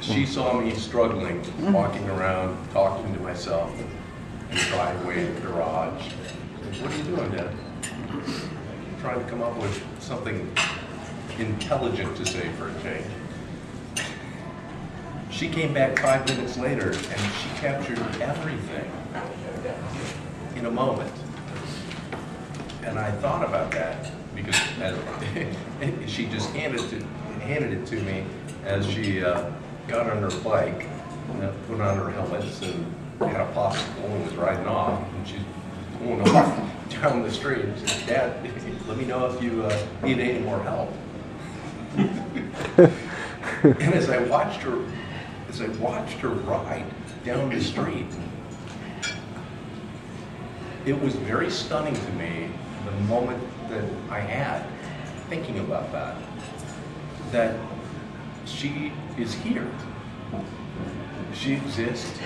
she saw me struggling, walking around, talking to myself in the driveway, in the garage. What are you doing, Dad? Trying to come up with something intelligent to say for a change. She came back 5 minutes later and she captured everything in a moment. And I thought about that because she just handed it to me as she got on her bike, put on her helmets and had a popsicle and was riding off. And she's going off down the street and said, Dad, let me know if you need any more help. And as I watched her ride down the street, it was very stunning to me, the moment that I had thinking about that she is here. She exists.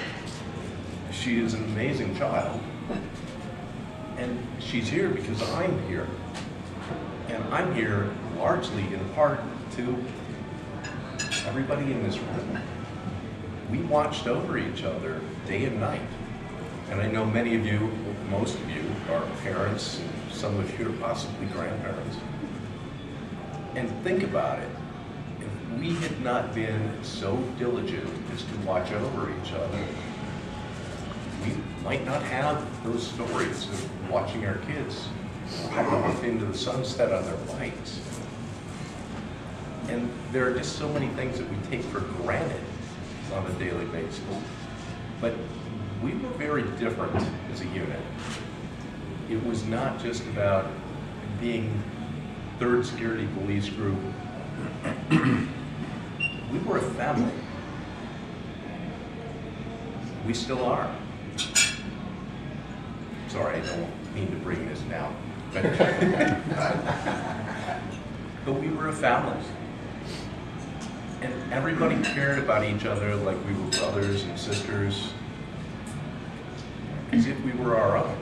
She is an amazing child. And she's here because I'm here. And I'm here largely in part to everybody in this room. We watched over each other day and night. And I know many of you, most of you, are parents, and some of you are possibly grandparents. And think about it. If we had not been so diligent as to watch over each other, we might not have those stories of watching our kids ride off into the sunset on their bikes. And there are just so many things that we take for granted on a daily basis. But we were very different as a unit. It was not just about being 3rd Security Police Group. We were a family. We still are. Sorry, I don't mean to bring this down. But we were a family. And everybody cared about each other like we were brothers and sisters, as if we were our own.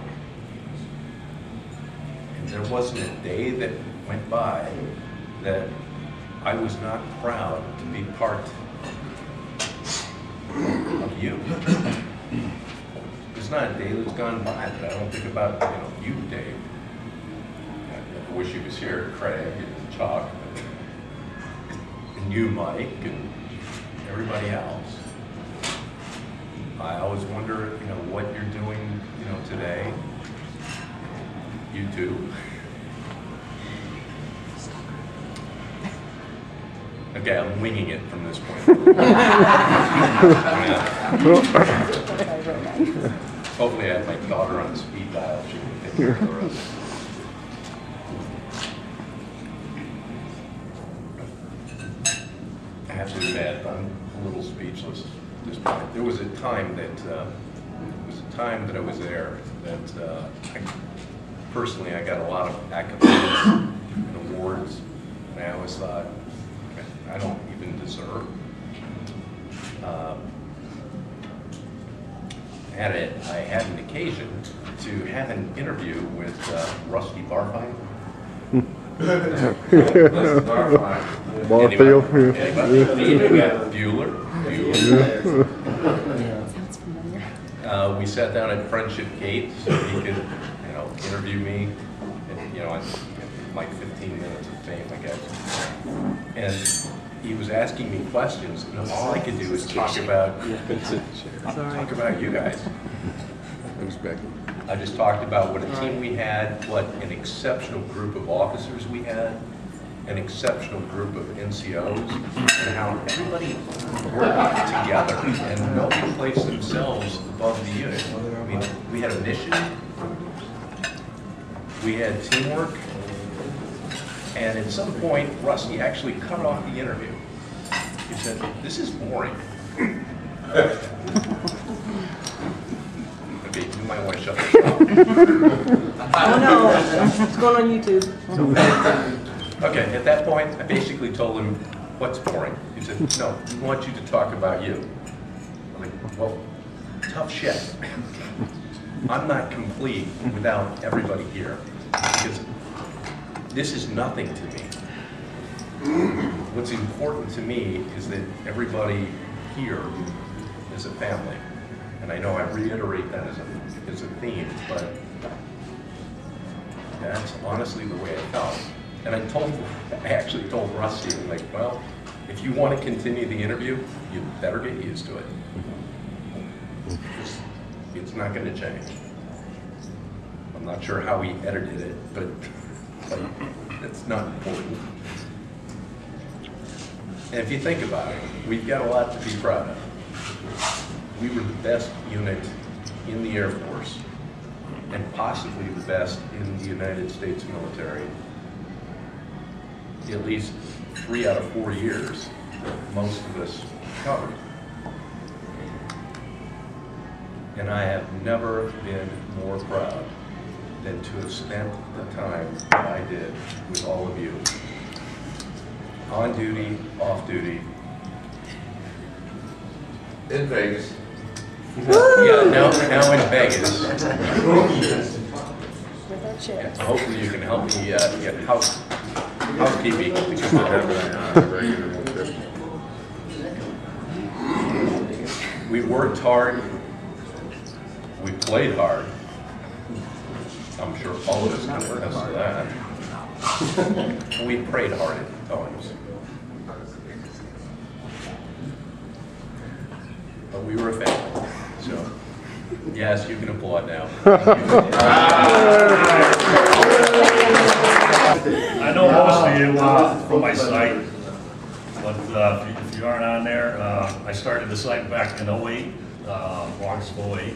And there wasn't a day that went by that I was not proud to be part of you. There's not a day that's gone by that I don't think about, you, Dave. I wish he was here, Craig and Chuck, and you, Mike, and everybody else. I always wonder, what you're doing, today. You too. Okay, I'm winging it from this point. Hopefully I have my daughter on speed dial. She can take care of the rest. I have to admit, I'm a little speechless at this point. There was a time that I was there that personally I got a lot of accolades and awards, and I always thought, I don't even deserve. I had an occasion to have an interview with Rusty Barfine. Barfield. Bueller. Sounds familiar. We sat down at Friendship Gate so he could, interview me. And, like 15 minutes of fame, I guess. And he was asking me questions, and all I could do was talk about you guys. I just talked about what a team we had, what an exceptional group of officers we had, an exceptional group of NCOs, and how everybody worked together and nobody placed themselves above the unit. I mean, we had a mission, we had teamwork, and at some point, Rusty actually cut off the interview. He said, "This is boring." Okay, you might want to shut this off. Oh no, it's going on YouTube. Okay, at that point, I basically told him, "What's boring?" He said, "No, we want you to talk about you." I'm like, well, tough shit. I'm not complete without everybody here, because this is nothing to me. What's important to me is that everybody here as a family. And I know I reiterate that as a theme, but that's honestly the way I felt. And I actually told Rusty, I'm like, well, if you want to continue the interview, you better get used to it. It's not going to change. I'm not sure how he edited it, but it's not important. And if you think about it, we've got a lot to be proud of. We were the best unit in the Air Force, and possibly the best in the United States military, at least 3 out of 4 years that most of us covered. And I have never been more proud than to have spent the time that I did with all of you. On duty, off duty. In Vegas. Yeah, now in Vegas. With our chips. Hopefully you can help me get housekeeping. Because I have we worked hard. We played hard. I'm sure all of us can attest to that. We prayed hard at times. But we were a family. So, yes, you can applaud now. I know most of you from my site, but if you aren't on there, I started the site back in 08, August of 08.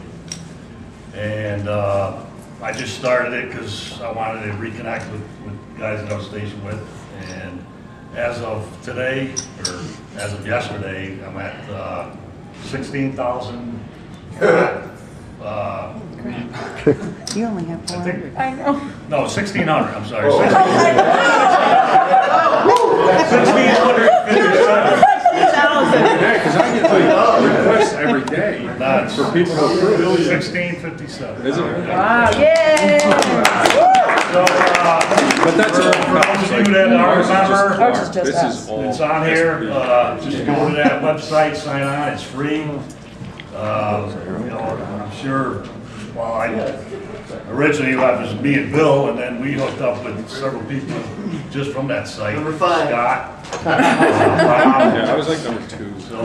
And I just started it because I wanted to reconnect with guys that I was stationed with. And as of today, or as of yesterday, I'm at 16,000. You only have 400. I know. No, 1,600, I'm sorry. Oh, 1,657. Yeah, because I get requests every day That's for people to approve. 1657. Is it? Wow, yay! So, But that's all. for those of you that are members, Ours is just This us. is all. it's on here. Just go to that website, sign on. It's free. You know, I'm sure. Well, originally it was me and Bill, and then we hooked up with several people just from that site. Number 5. Scott. Yeah, I was like number 2. So,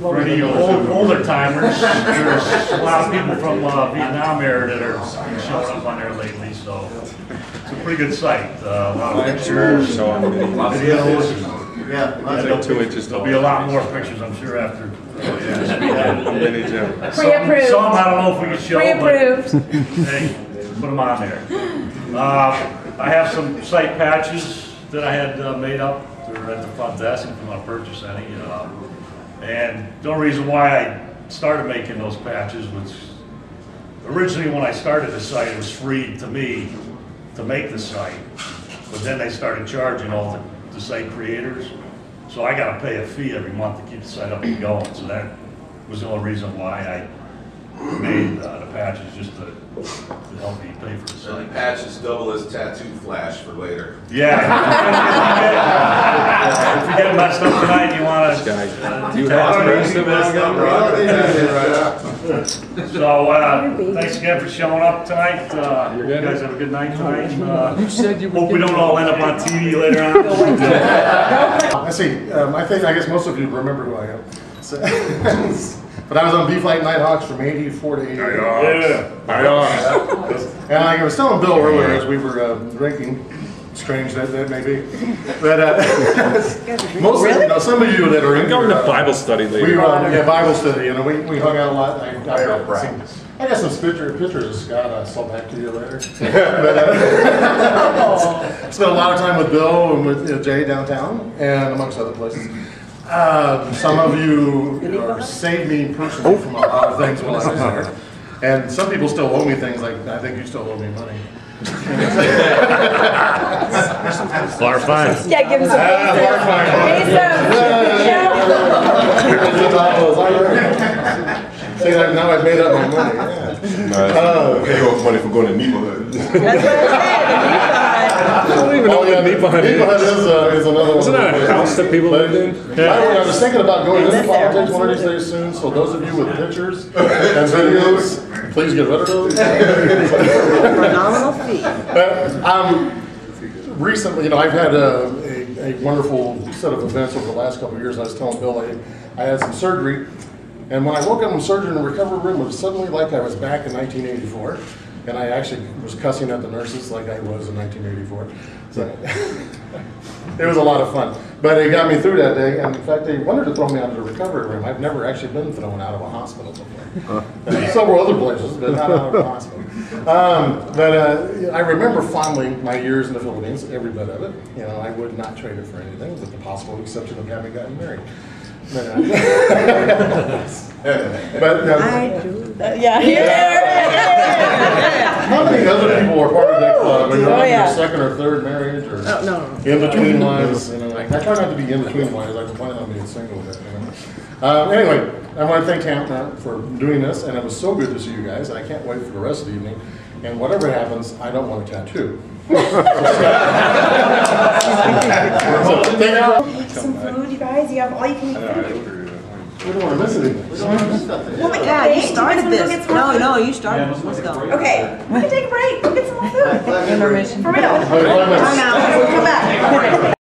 for any older timers, there's a lot of people from Vietnam era that are showing up on there lately, so it's a pretty good site. A lot of pictures, So I'm videos. Yeah. It's like 2 inches tall. There'll be a lot more pictures, I'm sure, after this weekend. Mini Jim. Pre-approved. Some I don't know if we can show, but Pre-approved. hey, put them on there. I have some site patches that I had made up. They're at the front desk if you want to purchase any. And the only reason why I started making those patches was originally when I started the site, it was free to me to make the site. But then they started charging all the site creators. So I got to pay a fee every month to keep the site up and going. So that was the only reason why I made the patches, just to help me pay for the So the site. patches double as tattoo flash for later. Yeah. If you get messed up tonight, you want to. Guy, do you have to press them So thanks again for showing up tonight. You guys have a good night tonight. You said you Hope we don't all end up on TV later on. I see. I guess most of you remember who I am. So, but I was on B-Flight Nighthawks from 84 to 88. Yeah. And like I was telling Bill earlier as we were drinking, strange that may be, but most of some of you that are in I'm going here, to Bible study we later. Bible study, we hung out a lot. I got some pictures of Scott. I'll sell back to you later. But, spent a lot of time with Bill and with Jay downtown, and amongst other places. Some of you saved me personally from a lot of things when I was there, and some people still owe me things. Like I think you still owe me money. Bar fine. Yeah, give him some. See, now I've made up my money. Yeah. Pay off money for going to neighborhood. That's what I said. I don't even know what Neighborhood is. Neighborhood is another Isn't one. that a house? house that people But live in? I was thinking about going into politics one of these days soon, so those of you with pictures and videos, please get rid of those. Phenomenal feat. Recently, I've had a wonderful set of events over the last couple of years. I was telling Bill I had some surgery, and when I woke up in surgery in the recovery room, it was suddenly like I was back in 1984, and I actually was cussing at the nurses like I was in 1984. So it was a lot of fun, but it got me through that day. And in fact, they wanted to throw me out of the recovery room. I've never actually been thrown out of a hospital before. Several other places, but not out of a hospital. I remember fondly my years in the Philippines, every bit of it. I would not trade it for anything, with the possible exception of having gotten married. But, I do that. Yeah. how many other people are part of that club? Are you on yeah. your second or third marriage, or No. in between wives? I try not to be in between wives. I plan on being single. Anyway, I want to thank Tampa for doing this, and it was so good to see you guys. And I can't wait for the rest of the evening. And whatever happens, I don't want a tattoo. So thank you. Eat some food, you guys. You have all you can eat food. We don't want to miss anything. We don't want to miss nothing. Well, Yeah, you started Go this. get some more food? No, you started this. Let's go. Okay, we can take a break. Go get some more food. Intermission. For real. Okay, 5 minutes. Time out. We'll come back.